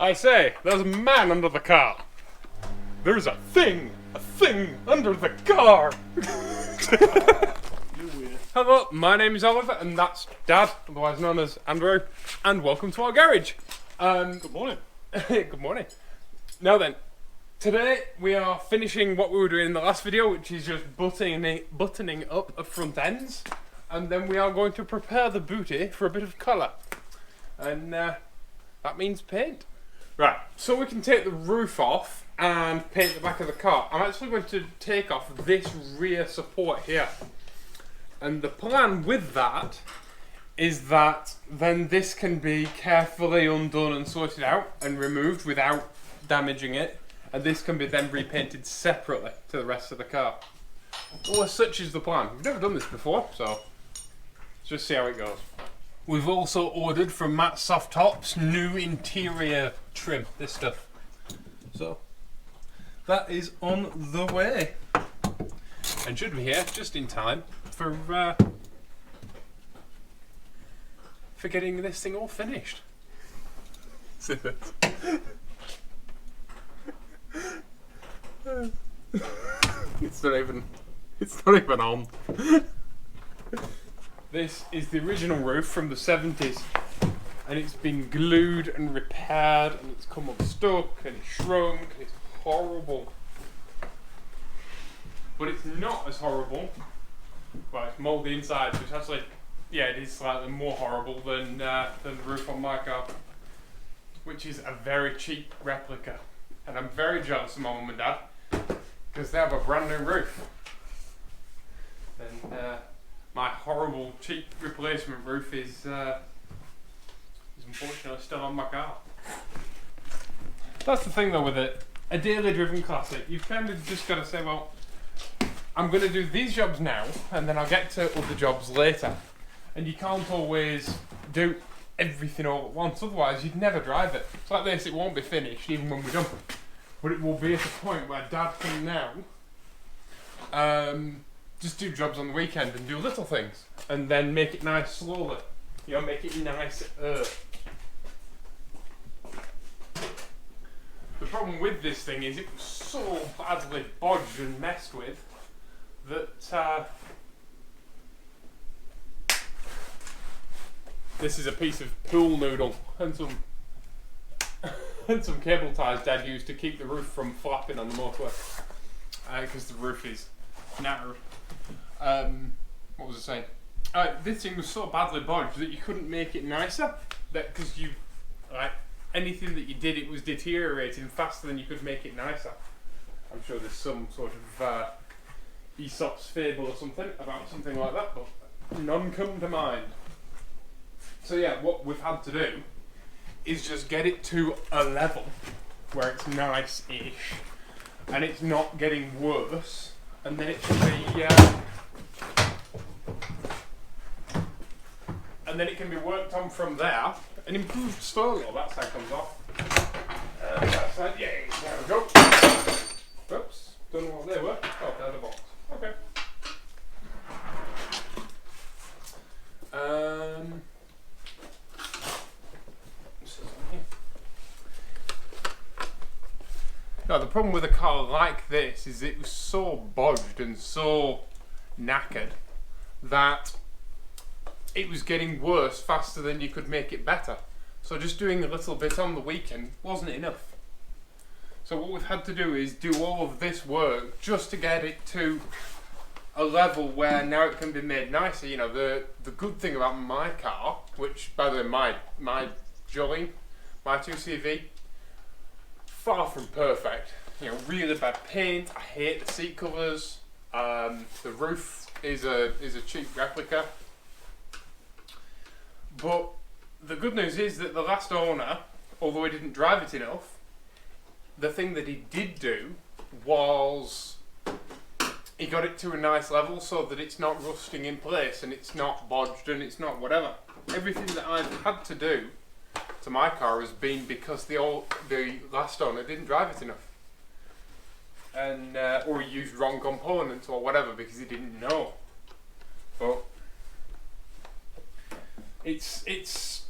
I say, there's a man under the car. There's a thing under the car. Hello, my name is Oliver, and that's Dad, otherwise known as Andrew, and welcome to our garage. Good morning. Good morning. Now then, today we are finishing what we were doing in the last video, which is just buttoning up the front ends, and then we are going to prepare the booty for a bit of colour, and that means paint. Right, so we can take the roof off and paint the back of the car. I'm actually going to take off this rear support here. And the plan with that is that then this can be carefully undone and sorted out and removed without damaging it. And this can be then repainted separately to the rest of the car. Well, as such is the plan. We've never done this before, so let's just see how it goes. We've also ordered from Matt Soft Tops new interior trim, this stuff. So that is on the way. And should be here just in time for getting this thing all finished. It's not even on. This is the original roof from the 70s, and it's been glued and repaired, and it's come unstuck and it's shrunk. It's horrible. But it's not as horrible. Well, it's mouldy inside, so it's actually, yeah, it is slightly more horrible than the roof on my car, which is a very cheap replica. And I'm very jealous of my mum and dad, because they have a brand new roof. And my horrible cheap replacement roof is unfortunately still on my car. That's the thing though with it. A daily driven classic, you've kind of just got to say, well, I'm going to do these jobs now, and then I'll get to other jobs later. And you can't always do everything all at once, otherwise you'd never drive it. It's like this, it won't be finished even when we're done. But it will be at a point where Dad can now just do jobs on the weekend and do little things. And then make it nice slowly. You know, make it nice. The problem with this thing is it was so badly bodged and messed with that this is a piece of pool noodle and some cable ties Dad used to keep the roof from flapping on the motorway because the roof is narrow. What was I saying? This thing was so badly bodged that you couldn't make it nicer. That because you anything that you did, it was deteriorating faster than you could make it nicer. I'm sure there's some sort of Aesop's fable or something about something like that, but none come to mind. So yeah, what we've had to do is just get it to a level where it's nice-ish and it's not getting worse, and then it can be worked on from there and improved slowly. Well, that side comes off. That side, yay, there we go. Oops, don't know what they were. Oh, they're the box. Okay. Now, the problem with a car like this is it was so bodged and so knackered that it was getting worse faster than you could make it better. So just doing a little bit on the weekend wasn't enough. So what we've had to do is do all of this work just to get it to a level where now it can be made nicer. You know, the good thing about my car, which by the way my Jolene, my 2CV, far from perfect. You know, really bad paint. I hate the seat covers. The roof is a cheap replica. But the good news is that the last owner, although he didn't drive it enough, the thing that he did do was he got it to a nice level so that it's not rusting in place and it's not bodged and it's not whatever. Everything that I've had to do to my car has been because the last owner didn't drive it enough, and or he used wrong components or whatever because he didn't know. But it's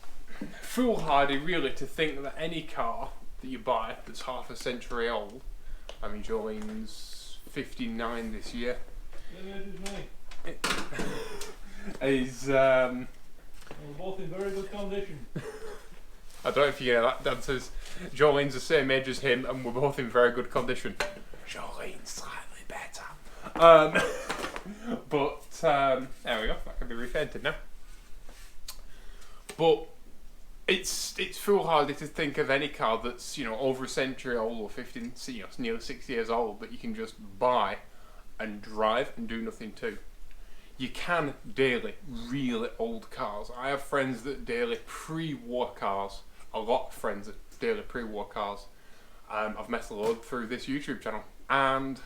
foolhardy really to think that any car that you buy that's half a century old. I mean, Jolene's 59 this year. Yeah, it is me. Is We're both in very good condition. I don't know if you hear that. Dad says Jolene's the same age as him, and we're both in very good condition. Jolene's slightly better. There we go. That can be repainted now. But it's foolhardy to think of any car that's, you know, over a century old or 15, you know, it's nearly 6 years old that you can just buy and drive and do nothing to. You can daily really old cars. I have friends that daily pre-war cars. A lot of friends that daily pre-war cars. I've met a load through this YouTube channel, and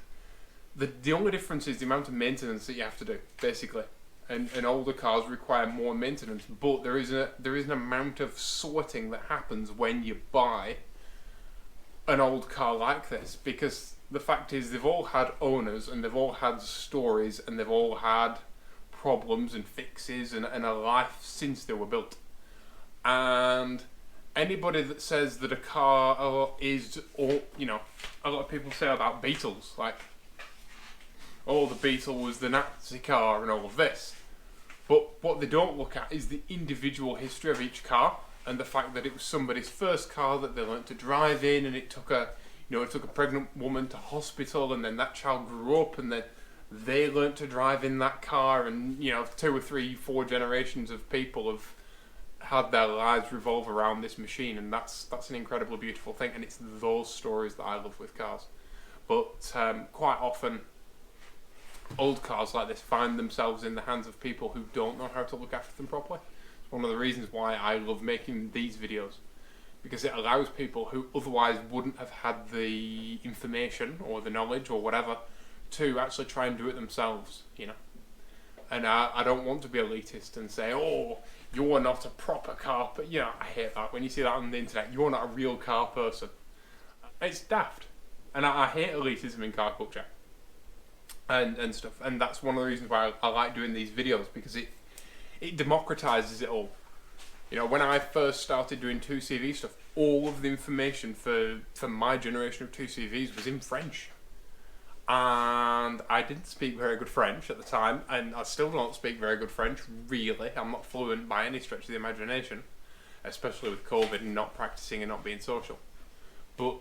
the only difference is the amount of maintenance that you have to do, basically. And older cars require more maintenance, but there is an amount of sorting that happens when you buy an old car like this, because the fact is they've all had owners and they've all had stories and they've all had problems and fixes and a life since they were built. And anybody that says that a car is, or you know, a lot of people say about Beetles, like, oh, the Beetle was the Nazi car and all of this. But what they don't look at is the individual history of each car and the fact that it was somebody's first car that they learnt to drive in, and it took a pregnant woman to hospital, and then that child grew up, and then they learnt to drive in that car, and, you know, 2 or 3, 4 generations of people have had their lives revolve around this machine, and that's an incredibly beautiful thing, and it's those stories that I love with cars. But quite often, old cars like this find themselves in the hands of people who don't know how to look after them properly. It's one of the reasons why I love making these videos, because it allows people who otherwise wouldn't have had the information or the knowledge or whatever to actually try and do it themselves, you know. And I don't want to be elitist and say, oh, you're not a proper car, but you know, I hate that. When you see that on the internet, you're not a real car person. It's daft. And I hate elitism in car culture and stuff. And that's one of the reasons why I like doing these videos, because it democratizes it all. You know, when I first started doing 2CV stuff, all of the information for my generation of 2CVs was in French. And I didn't speak very good French at the time, and I still don't speak very good French, really. I'm not fluent by any stretch of the imagination, especially with COVID and not practicing and not being social. But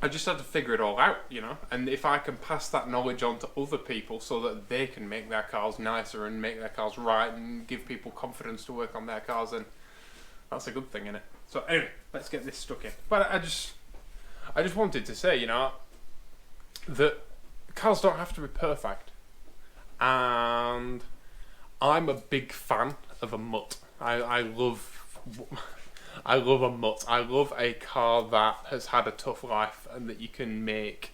I just had to figure it all out, you know. And if I can pass that knowledge on to other people so that they can make their cars nicer and make their cars right and give people confidence to work on their cars, then that's a good thing, innit? So anyway, let's get this stuck in. But I just wanted to say, you know, that cars don't have to be perfect. And I'm a big fan of a mutt. I love a mutt. I love a car that has had a tough life and that you can make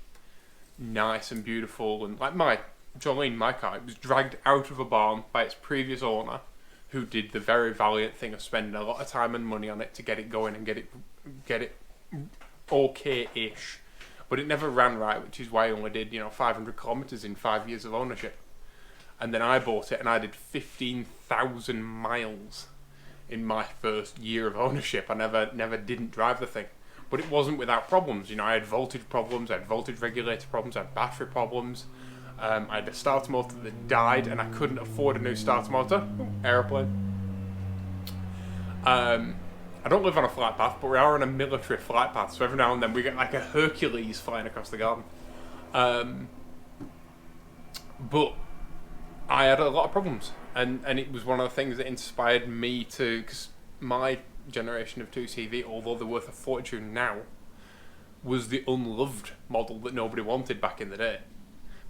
nice and beautiful. And like my car, it was dragged out of a barn by its previous owner, who did the very valiant thing of spending a lot of time and money on it to get it going and get it okay-ish. But it never ran right, which is why I only did, you know, 500 kilometres in 5 years of ownership. And then I bought it and I did 15,000 miles in my first year of ownership. I never didn't drive the thing. But it wasn't without problems. You know, I had voltage problems, I had voltage regulator problems, I had battery problems. I had a starter motor that died and I couldn't afford a new starter motor. Aeroplane. I don't live on a flight path, but we are on a military flight path, so every now and then we get like a Hercules flying across the garden. But I had a lot of problems, and it was one of the things that inspired me to, because my generation of 2CV, although they're worth a fortune now, was the unloved model that nobody wanted back in the day.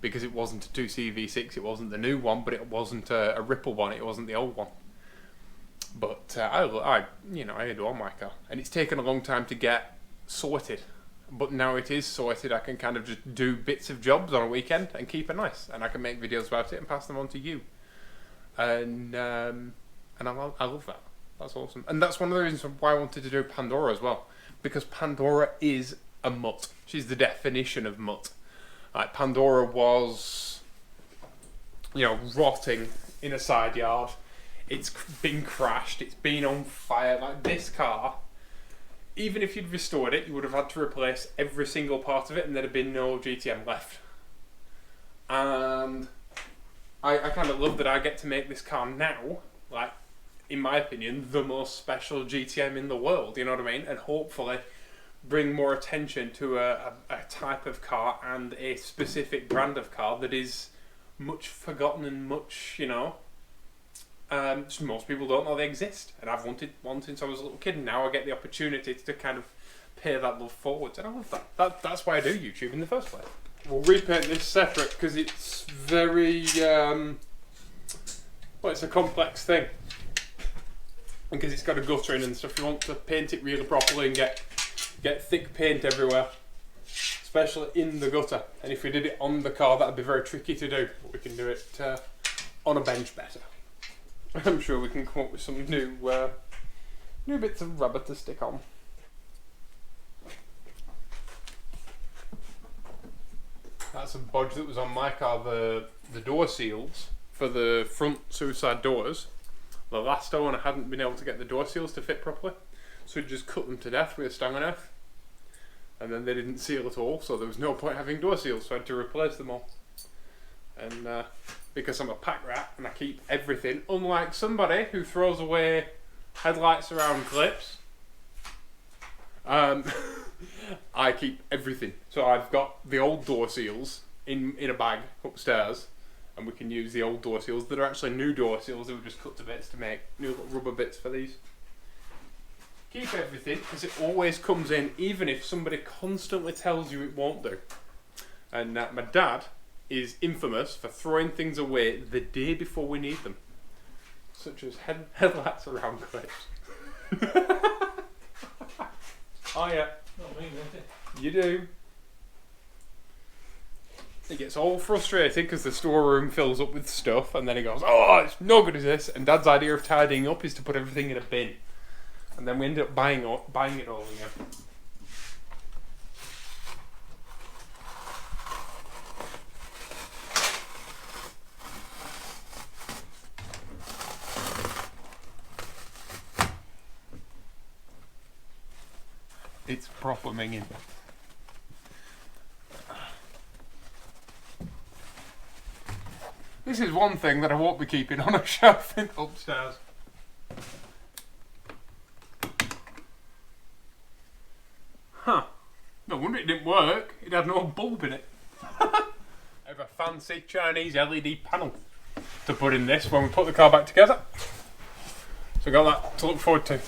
Because it wasn't a 2CV6, it wasn't the new one, but it wasn't a Ripple one, it wasn't the old one. But I adore my car, and it's taken a long time to get sorted. But now it is sorted, I can kind of just do bits of jobs on a weekend and keep it nice, and I can make videos about it and pass them on to you. And I love that. That's awesome, and that's one of the reasons why I wanted to do Pandora as well, because Pandora is a mutt. She's the definition of mutt. Like, Pandora was, you know, rotting in a side yard. It's been crashed. It's been on fire. Like, this car even if you'd restored it, you would have had to replace every single part of it, and there'd have been no GTM left. And I kind of love that I get to make this car now, like, in my opinion, the most special GTM in the world, you know what I mean? And hopefully bring more attention to a type of car and a specific brand of car that is much forgotten and much, you know, just most people don't know they exist. And I've wanted one since I was a little kid, and now I get the opportunity to kind of pay that love forwards. And I love that. That's why I do YouTube in the first place. We'll repaint this separate because it's very, well, it's a complex thing. Because it's got a gutter in and stuff, you want to paint it really properly and get thick paint everywhere, especially in the gutter. And if we did it on the car, that'd be very tricky to do. But we can do it on a bench better. I'm sure we can come up with some new bits of rubber to stick on. That's a bodge that was on my car, the door seals for the front suicide doors. The last owner hadn't been able to get the door seals to fit properly, so he just cut them to death with a Stange knife. And then they didn't seal at all, so there was no point having door seals, so I had to replace them all. And because I'm a pack rat and I keep everything, unlike somebody who throws away headlights around clips, I keep everything. So I've got the old door seals in a bag upstairs, and we can use the old door seals that are actually new door seals that we just cut to bits to make new little rubber bits for these. Keep everything, because it always comes in, even if somebody constantly tells you it won't do. And my dad is infamous for throwing things away the day before we need them, such as headlights around clips. Oh yeah. Not me, won't it? You do. He gets all frustrated because the storeroom fills up with stuff, and then he goes, "Oh, it's no good as this." And Dad's idea of tidying up is to put everything in a bin, and then we end up buying it all again. It's proper minging. This is one thing that I won't be keeping on a shelf upstairs. Huh. No wonder it didn't work. It had no bulb in it. I have a fancy Chinese LED panel to put in this when we put the car back together. So got that to look forward to.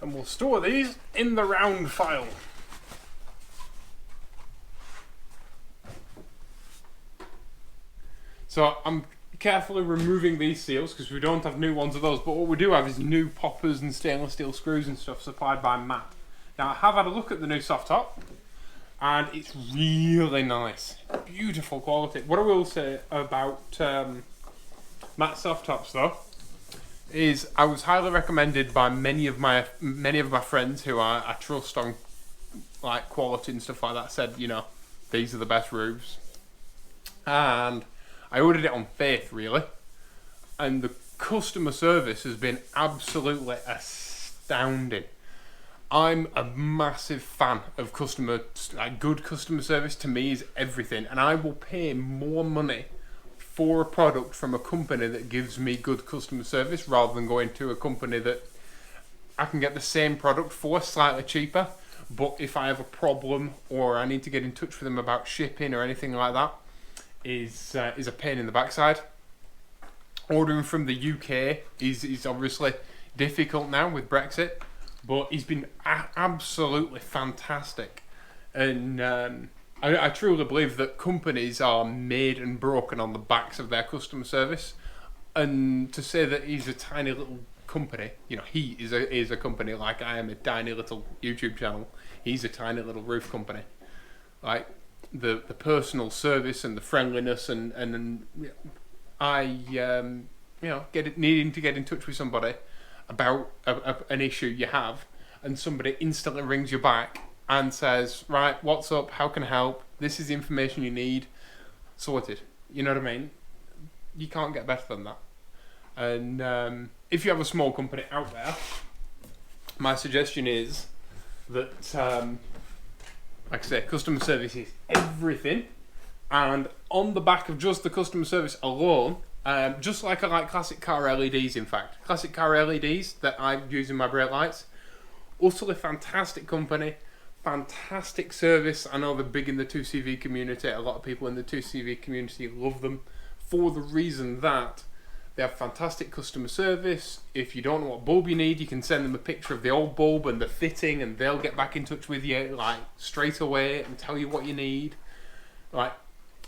And we'll store these in the round file. So I'm carefully removing these seals because we don't have new ones of those, but what we do have is new poppers and stainless steel screws and stuff supplied by Matt. Now I have had a look at the new soft top and it's really nice. Beautiful quality. What I will say about Matt's soft tops though is I was highly recommended by many of my friends who I trust on like quality and stuff like that, said, you know, these are the best roofs. And I ordered it on faith, really. And the customer service has been absolutely astounding. I'm a massive fan of good customer service. To me is everything. And I will pay more money for a product from a company that gives me good customer service rather than going to a company that I can get the same product for slightly cheaper, but if I have a problem or I need to get in touch with them about shipping or anything like that, is a pain in the backside. Ordering from the UK is obviously difficult now with Brexit, but he's been absolutely fantastic. And I truly believe that companies are made and broken on the backs of their customer service. And to say that he's a tiny little company, you know, he is a company like I am a tiny little YouTube channel. He's a tiny little roof company. Like the personal service and the friendliness and I you know, needing to get in touch with somebody about an issue you have, and somebody instantly rings you back and says, right, what's up, how can I help, This is the information you need. Sorted. You know what I mean? You can't get better than that. And if you have a small company out there, my suggestion is that, like I say, customer service is everything. And on the back of just the customer service alone, just like I like classic car LEDs, in fact. Classic car LEDs that I use in my brake lights. Utterly fantastic company. Fantastic service. I know they're big in the 2CV community. A lot of people in the 2CV community love them for the reason that they have fantastic customer service. If you don't know what bulb you need, you can send them a picture of the old bulb and the fitting, and they'll get back in touch with you like straight away and tell you what you need. Like,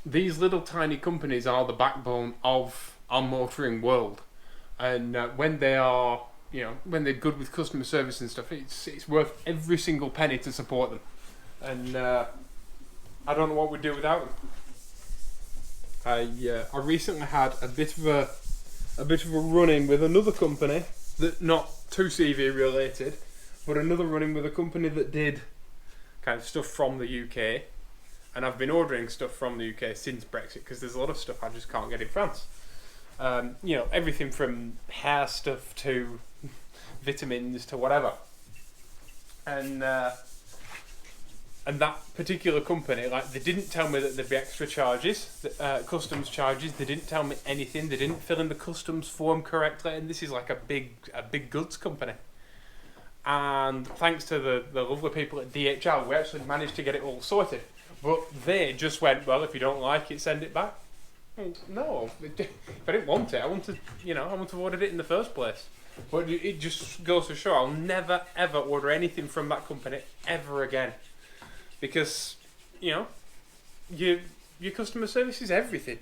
these little tiny companies are the backbone of our motoring world, and when they are, you know, when they're good with customer service and stuff, it's worth every single penny to support them. And I don't know what we'd do without them. I recently had a bit of a run-in with another company that not 2CV related, but another run-in with a company that did kind of stuff from the UK. And I've been ordering stuff from the UK since Brexit because there's a lot of stuff I just can't get in France. You know, everything from hair stuff to vitamins to whatever. And that particular company, like, they didn't tell me that there'd be extra charges, customs charges. They didn't tell me anything. They didn't fill in the customs form correctly. And this is like a big goods company. And thanks to the lovely people at DHL, we actually managed to get it all sorted. But they just went, well, if you don't like it, send it back. Well, no, if I didn't want it, I want to have ordered it in the first place. But it just goes to show I'll never ever order anything from that company ever again, because, you know, your customer service is everything.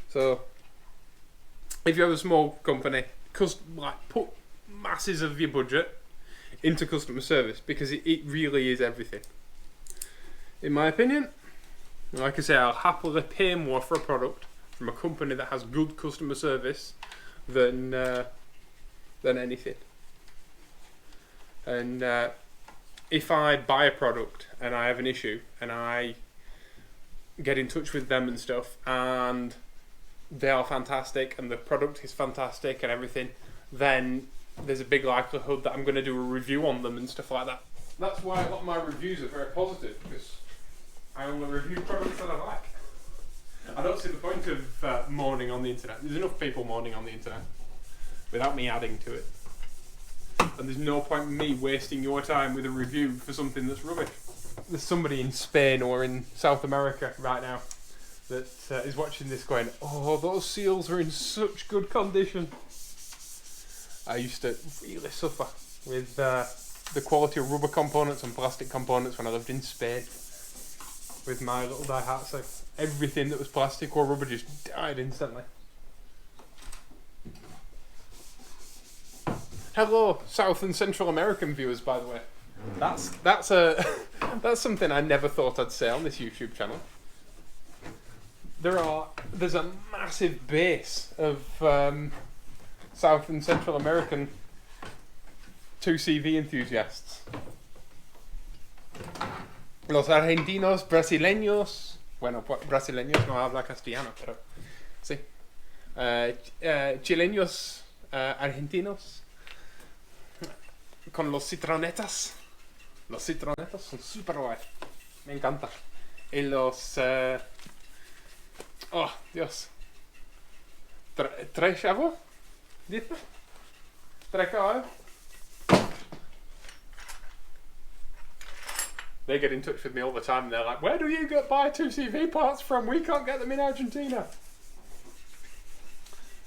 So if you have a small company, put masses of your budget into customer service, because it really is everything. In my opinion, like I say, I'll happily pay more for a product from a company that has good customer service than anything. And if I buy a product and I have an issue and I get in touch with them and stuff, and they are fantastic and the product is fantastic and everything, then there's a big likelihood that I'm going to do a review on them and stuff like that. That's why a lot of my reviews are very positive, because I only review products that I like. I don't see the point of moaning on the internet. There's enough people moaning on the internet without me adding to it. And there's no point in me wasting your time with a review for something that's rubbish. There's somebody in Spain or in South America right now that is watching this going, oh, those seals are in such good condition. I used to really suffer with the quality of rubber components and plastic components when I lived in Spain. With my little Daihatsu, everything that was plastic or rubber just died instantly. Hello, South and Central American viewers, by the way. That's something I never thought I'd say on this YouTube channel. There's a massive base of South and Central American 2CV enthusiasts. Los argentinos, brasileños, bueno, brasileños no habla castellano, pero sí. Chilenos, argentinos, con los citronetas. Los citronetas son super guay, me encanta. Y los, oh, Dios, tres chavos, dice, tres caballos. They get in touch with me all the time and they're like, where do you buy 2CV parts from? We can't get them in Argentina.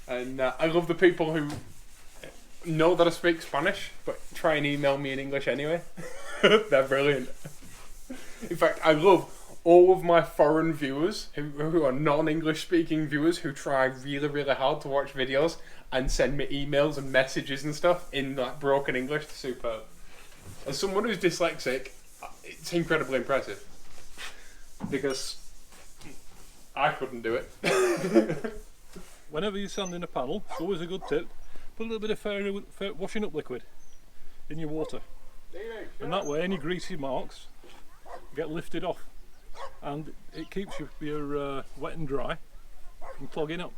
And I love the people who know that I speak Spanish but try and email me in English anyway. They're brilliant. In fact, I love all of my foreign viewers who are non-English speaking viewers who try really, really hard to watch videos and send me emails and messages and stuff in like broken English. Superb. As someone who's dyslexic, it's incredibly impressive, because I couldn't do it. Whenever you're sanding a panel, it's always a good tip, put a little bit of fair washing up liquid in your water, and that way any greasy marks get lifted off. and it keeps your wet and dry from clogging up.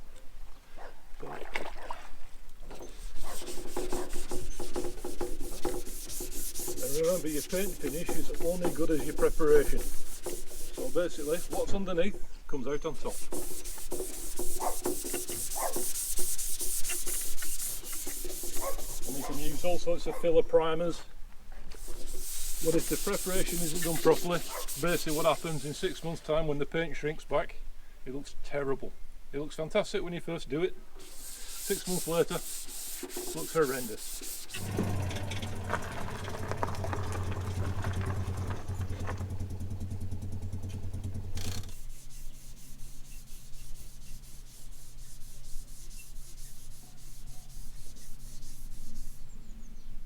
And remember, your paint finish is only good as your preparation. So basically, what's underneath comes out on top. And you can use all sorts of filler primers. But if the preparation isn't done properly, basically what happens in 6 months' time when the paint shrinks back, it looks terrible. It looks fantastic when you first do it. 6 months later, it looks horrendous.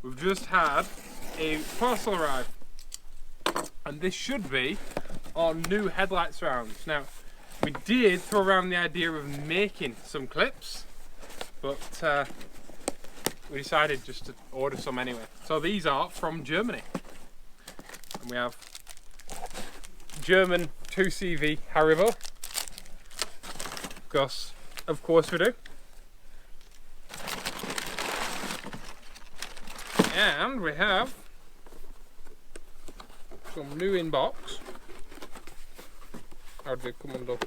We've just had a parcel arrive, and this should be our new headlight surrounds. Now, we did throw around the idea of making some clips, but we decided just to order some anyway. So these are from Germany, and we have German 2CV Haribo, because of course we do. And we have some new in box. How did it come undone?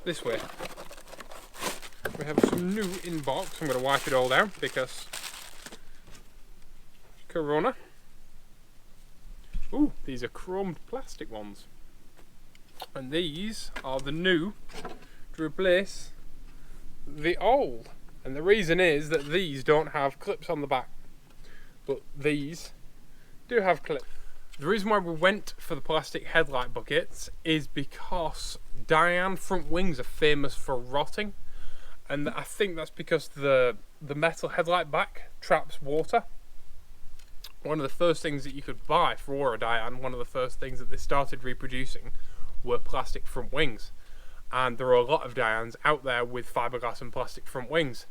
This way. We have some new in box. I'm going to wipe it all down because Corona. Ooh, these are chromed plastic ones. And these are the new to replace the old, and the reason is that these don't have clips on the back, but these do have clips. The reason why we went for the plastic headlight buckets is because Dyane front wings are famous for rotting, and I think that's because the metal headlight back traps water. One of the first things that you could buy for a Dyane, one of the first things that they started reproducing, were plastic front wings. And there are a lot of Dyanes out there with fiberglass and plastic front wings.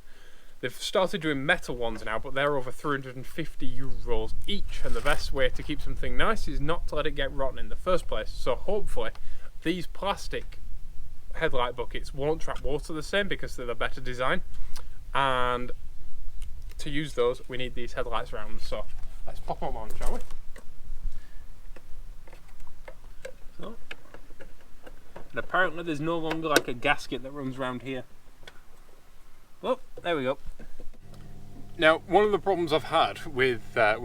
They've started doing metal ones now, but they're over €350 each, and the best way to keep something nice is not to let it get rotten in the first place. So hopefully these plastic headlight buckets won't trap water the same because they're the better design, and to use those we need these headlights around. So let's pop them on, shall we? So. And apparently there's no longer like a gasket that runs around here. Well, there we go. Now, one of the problems I've had with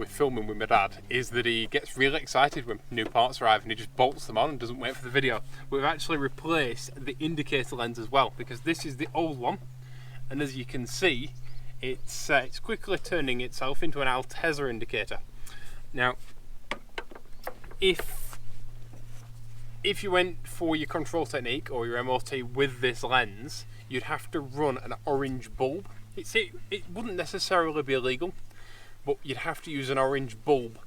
filming with my dad is that he gets really excited when new parts arrive and he just bolts them on and doesn't wait for the video. We've actually replaced the indicator lens as well, because this is the old one, and as you can see, it's quickly turning itself into an Altezza indicator. Now, if you went for your control technique or your MOT with this lens, you'd have to run an orange bulb. It wouldn't necessarily be illegal, but you'd have to use an orange bulb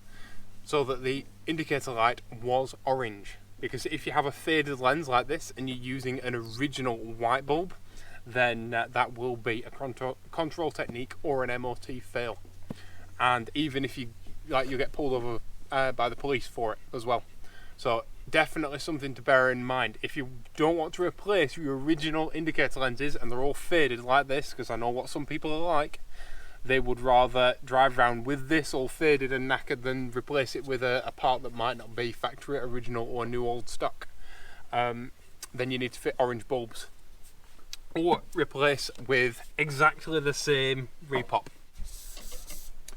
so that the indicator light was orange. Because if you have a faded lens like this and you're using an original white bulb, then that will be a control technique or an MOT fail. And even if you get pulled over by the police for it as well. So definitely something to bear in mind. If you don't want to replace your original indicator lenses and they're all faded like this, because I know what some people are like, they would rather drive around with this all faded and knackered than replace it with a part that might not be factory original or new old stock. Then you need to fit orange bulbs or replace with exactly the same repop.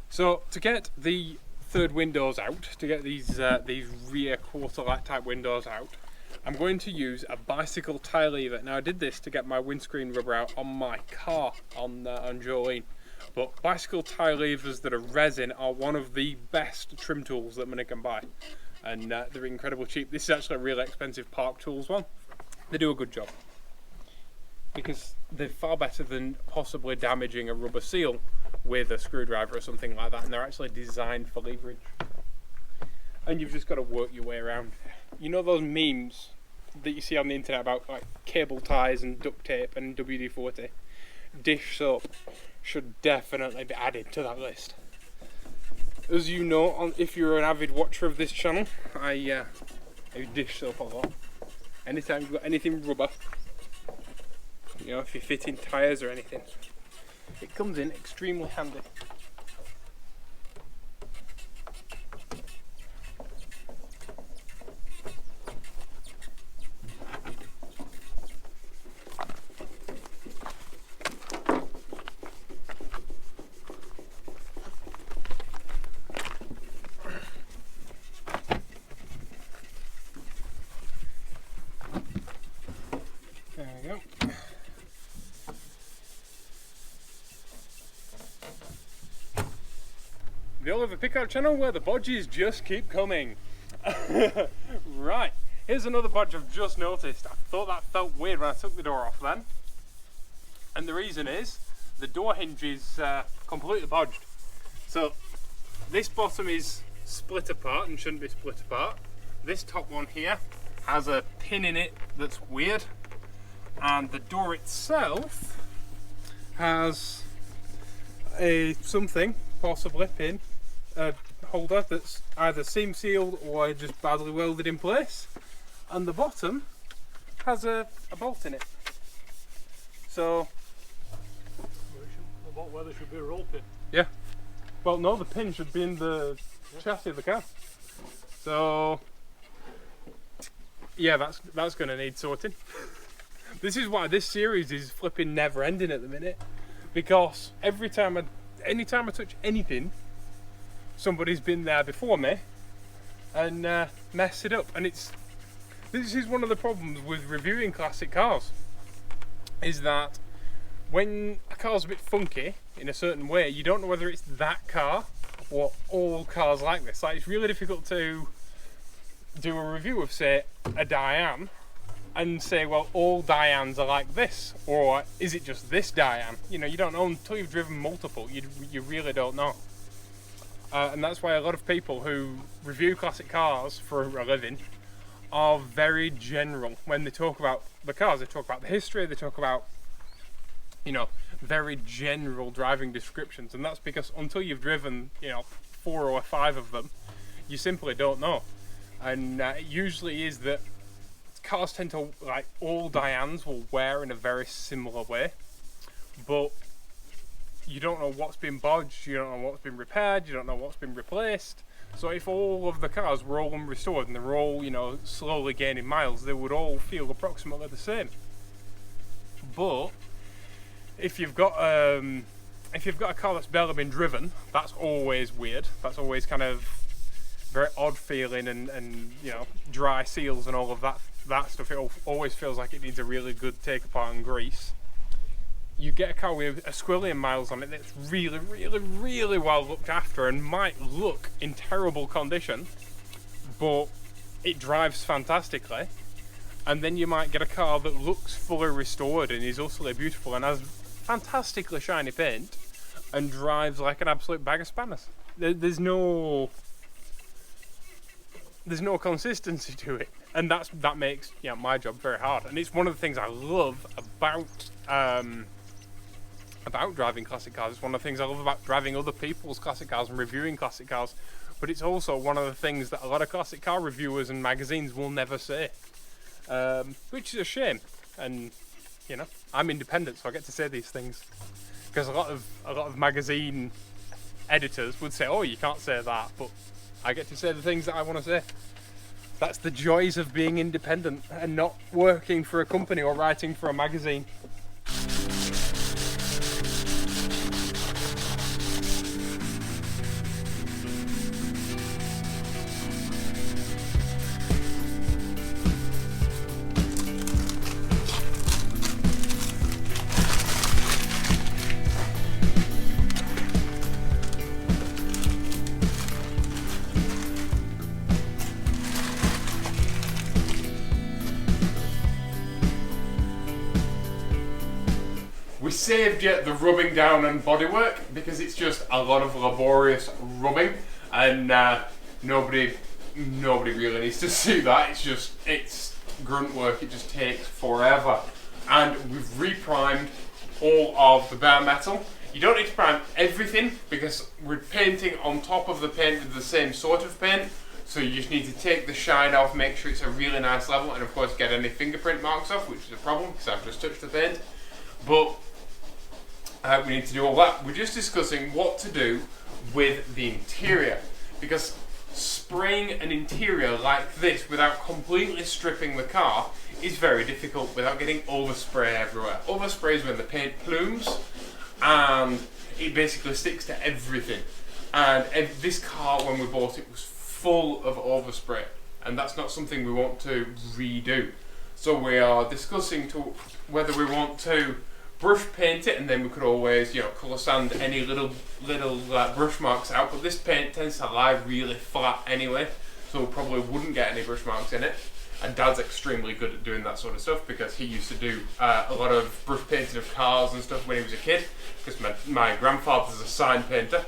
So to get the third windows out, to get these rear quarter light type windows out, I'm going to use a bicycle tie lever. Now I did this to get my windscreen rubber out on my car on Jolene, but bicycle tie levers that are resin are one of the best trim tools that money can buy, and they're incredibly cheap. This is actually a really expensive Park Tools one. They do a good job because they're far better than possibly damaging a rubber seal with a screwdriver or something like that, and they're actually designed for leverage. And you've just got to work your way around. You know those memes that you see on the internet about like cable ties and duct tape and WD-40? Dish soap should definitely be added to that list. as you know, if you're an avid watcher of this channel, I dish soap a lot. Anytime you've got anything rubber, you know, if you're fitting tyres or anything, it comes in extremely handy. There we go. The Oliver Pickard channel, where the bodges just keep coming. Right, here's another bodge I've just noticed. I thought that felt weird when I took the door off then. And the reason is, the door hinge is completely bodged. So, this bottom is split apart and shouldn't be split apart. This top one here has a pin in it that's weird. And the door itself has a something, possibly pin, holder that's either seam sealed or just badly welded in place. And the bottom has a bolt in it. So the bolt weather should be a roll pin. Yeah. Well, no, the pin should be in the chassis of the car. So yeah, that's going to need sorting. This is why this series is flipping never ending at the minute, because anytime I touch anything, somebody's been there before me and messed it up. And this is one of the problems with reviewing classic cars, is that when a car's a bit funky in a certain way, you don't know whether it's that car or all cars like this. Like, it's really difficult to do a review of, say, a Dyane and say, well, all Dyanes are like this, or is it just this Dyane? You know, you don't know until you've driven multiple. You really don't know. And that's why a lot of people who review classic cars for a living are very general. When they talk about the cars, they talk about the history, they talk about, you know, very general driving descriptions. And that's because until you've driven, you know, 4 or 5 of them, you simply don't know. And it usually is that cars tend to, like, all Dyanes will wear in a very similar way, but you don't know what's been bodged, you don't know what's been repaired, you don't know what's been replaced. So if all of the cars were all unrestored and they were all, you know, slowly gaining miles, they would all feel approximately the same. But if you've got a car that's barely been driven, that's always weird. That's always kind of very odd feeling, and you know, dry seals and all of that stuff. It always feels like it needs a really good take apart and grease. You get a car with a squillion miles on it that's really, really, really well looked after and might look in terrible condition, but it drives fantastically. And then you might get a car that looks fully restored and is utterly beautiful and has fantastically shiny paint and drives like an absolute bag of spanners. There's no consistency to it, and that makes, you know, my job very hard. And it's one of the things I love about driving classic cars. It's one of the things I love about driving other people's classic cars and reviewing classic cars. But it's also one of the things that a lot of classic car reviewers and magazines will never say, which is a shame. And you know, I'm independent, so I get to say these things, because a lot of magazine editors would say, "Oh, you can't say that," but I get to say the things that I want to say. That's the joys of being independent and not working for a company or writing for a magazine. We saved you the rubbing down and bodywork because it's just a lot of laborious rubbing, and nobody really needs to see that. It's grunt work. It just takes forever. And we've reprimed all of the bare metal You don't need to prime everything because we're painting on top of the paint with the same sort of paint. So you just need to take the shine off, make sure it's a really nice level, and of course get any fingerprint marks off, which is a problem because I've just touched the paint. But we need to do all that. We're just discussing what to do with the interior, because spraying an interior like this without completely stripping the car is very difficult without getting overspray everywhere. Overspray is when the paint plumes and it basically sticks to everything. And this car, when we bought it, was full of overspray, and that's not something we want to redo. So we are discussing whether we want to brush paint it, and then we could always, you know, colour sand any little brush marks out. But this paint tends to lie really flat anyway, so we probably wouldn't get any brush marks in it. And Dad's extremely good at doing that sort of stuff because he used to do a lot of brush painting of cars and stuff when he was a kid. Because my grandfather's a sign painter,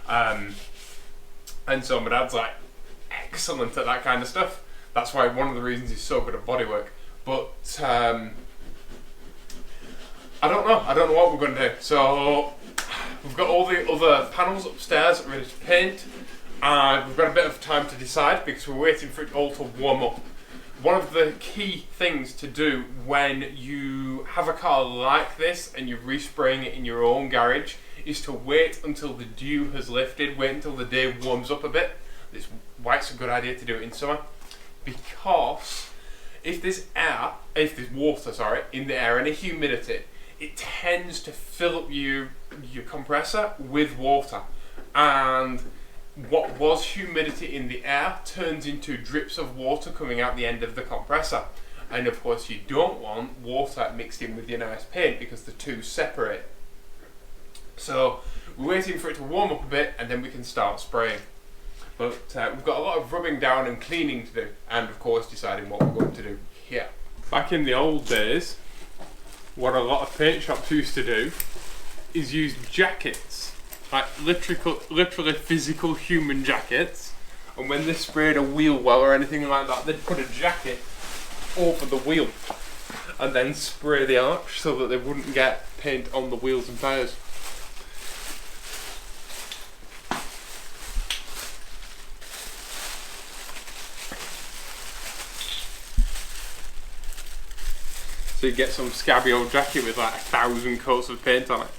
and so my dad's like excellent at that kind of stuff. That's why one of the reasons he's so good at bodywork. But I don't know what we're going to do. So we've got all the other panels upstairs ready to paint, and we've got a bit of time to decide because we're waiting for it all to warm up. One of the key things to do when you have a car like this and you're respraying it in your own garage is to wait until the dew has lifted, wait until the day warms up a bit. That's why it's a good idea to do it in summer, because if there's water in the air, any humidity, it tends to fill up your compressor with water, and what was humidity in the air turns into drips of water coming out the end of the compressor. And of course you don't want water mixed in with your nice paint because the two separate. So we're waiting for it to warm up a bit and then we can start spraying. But we've got a lot of rubbing down and cleaning to do, and of course deciding what we're going to do here. Back in the old days, what a lot of paint shops used to do is use jackets, like literally physical human jackets, and when they sprayed a wheel well or anything like that, they'd put a jacket over the wheel and then spray the arch so that they wouldn't get paint on the wheels and tyres. So you get some scabby old jacket with like 1,000 coats of paint on it.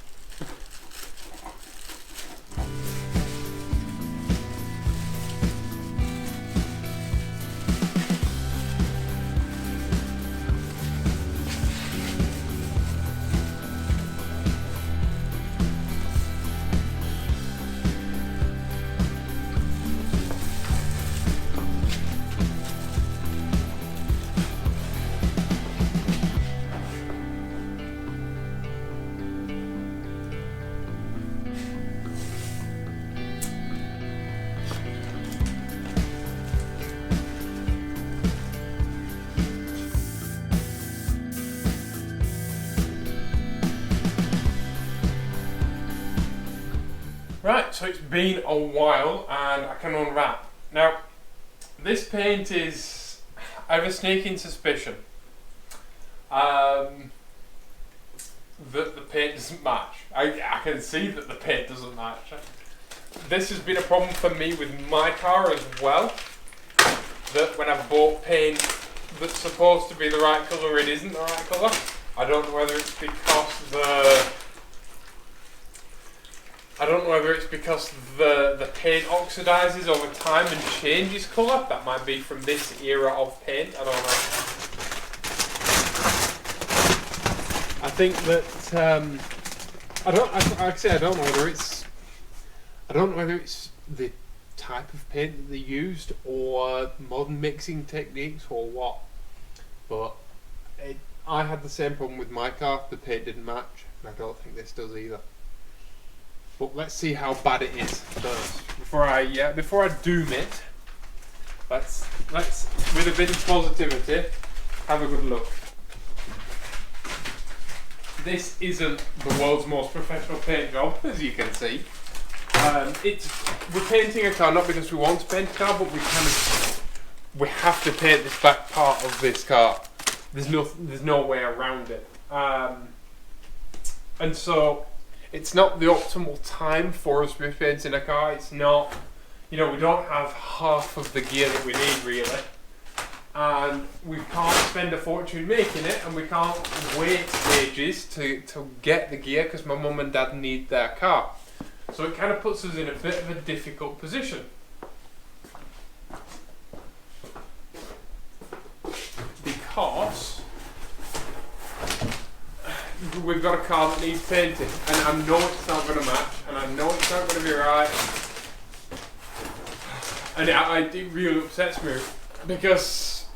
Right, so it's been a while and I can unwrap. Now, this paint is, I have a sneaking suspicion that the paint doesn't match. I can see that the paint doesn't match. This has been a problem for me with my car as well, that when I've bought paint that's supposed to be the right colour, it isn't the right colour. I don't know whether it's because the paint oxidises over time and changes colour. That might be from this era of paint, I don't know. I think that, I don't know whether it's the type of paint that they used or modern mixing techniques or what, but I had the same problem with my car. The paint didn't match, and I don't think this does either. But let's see how bad it is first. Before I doom it, let's with a bit of positivity have a good look. This isn't the world's most professional paint job, as you can see. We're painting a car not because we want to paint a car, but we have to paint this back part of this car. There's no way around it. And so it's not the optimal time for us to be painting a car. It's not, you know, we don't have half of the gear that we need really, and we can't spend a fortune making it, and we can't wait ages to get the gear because my mum and dad need their car. So it kind of puts us in a bit of a difficult position. Because we've got a car that needs painting, and I know it's not going to match, and I know it's not going to be right, and it really upsets me because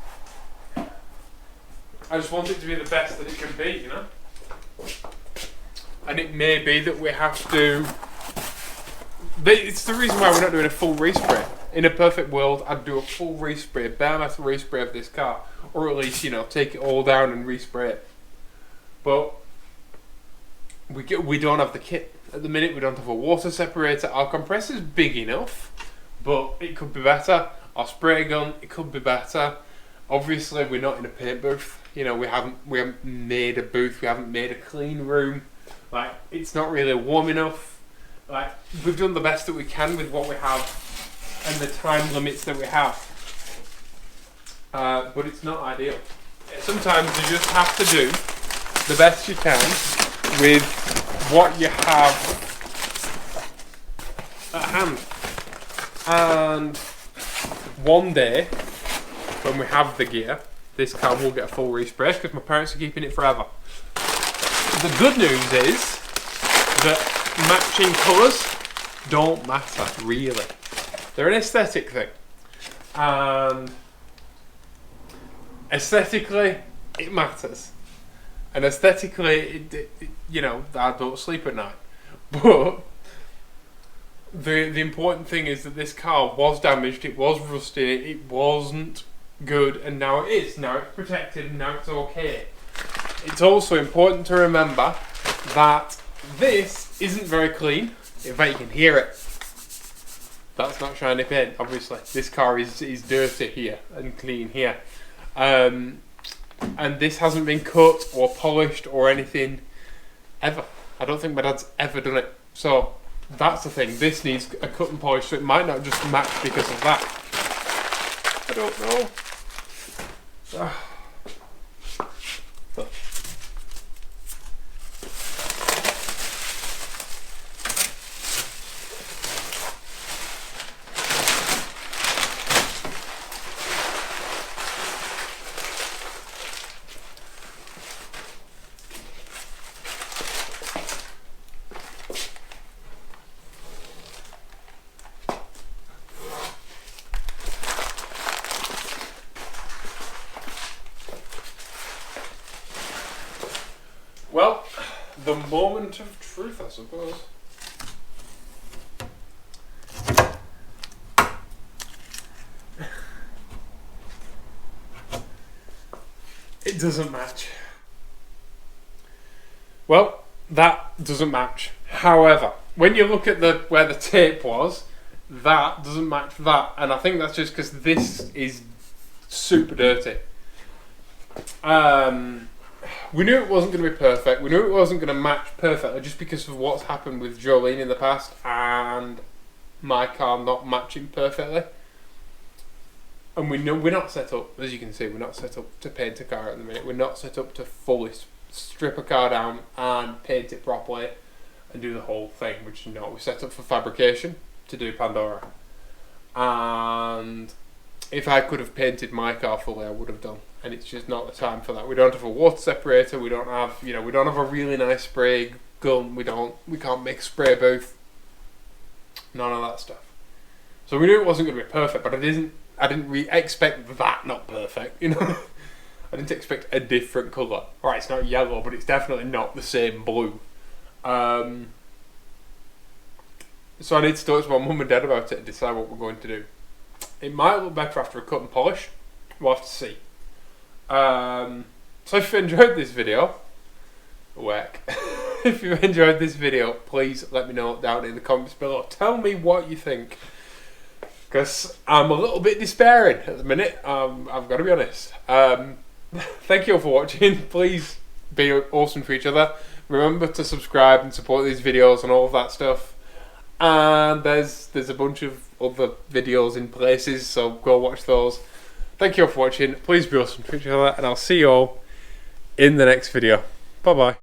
I just want it to be the best that it can be, you know. And it may be that we have to. It's the reason why we're not doing a full respray. In a perfect world, I'd do a full respray, bare metal respray of this car, or at least, you know, take it all down and respray it. But we don't have the kit at the minute. We don't have a water separator. Our compressor's big enough, but it could be better. Our spray gun, it could be better. Obviously, we're not in a paint booth. You know, we haven't made a booth. We haven't made a clean room. Like, it's not really warm enough. Like, we've done the best that we can with what we have and the time limits that we have. But it's not ideal. Sometimes you just have to do the best you can with what you have at hand. And one day, when we have the gear, this car will get a full respray because my parents are keeping it forever. The good news is that matching colours don't matter, really. They're an aesthetic thing. And aesthetically, it matters. And aesthetically, you know, I don't sleep at night. But the important thing is that this car was damaged, it was rusty, it wasn't good, and now it is. Now it's protected, and now it's okay. It's also important to remember that this isn't very clean. In fact, you can hear it. That's not shiny paint, obviously. This car is dirty here and clean here. And this hasn't been cut or polished or anything ever. I don't think my dad's ever done it. So that's the thing. This needs a cut and polish, so it might not just match because of that. I don't know. But well, the moment of truth, I suppose. It doesn't match. Well, that doesn't match. However, when you look at where the tape was, that doesn't match that, and I think that's just because this is super dirty. We knew it wasn't going to be perfect. We knew it wasn't going to match perfectly just because of what's happened with Jolene in the past and my car not matching perfectly. And we know we're not set up, as you can see, we're not set up to paint a car at the minute. We're not set up to fully strip a car down and paint it properly and do the whole thing, which you know, we're set up for fabrication to do Pandora. And if I could have painted my car fully, I would have done. And it's just not the time for that. We don't have a water separator. We don't have, you know, we don't have a really nice spray gun. We can't make a spray booth. None of that stuff. So we knew it wasn't going to be perfect, but I didn't expect that not perfect. You know, I didn't expect a different colour. All right, it's not yellow, but it's definitely not the same blue. So I need to talk to my mum and dad about it and decide what we're going to do. It might look better after a cut and polish. We'll have to see. So if you enjoyed this video, if you enjoyed this video, please let me know down in the comments below. Tell me what you think, because I'm a little bit despairing at the minute. I've got to be honest. Thank you all for watching. Please be awesome for each other. Remember to subscribe and support these videos and all of that stuff. And there's a bunch of other videos in places, so go watch those. Thank you all for watching. Please be awesome to each other, and I'll see you all in the next video. Bye bye.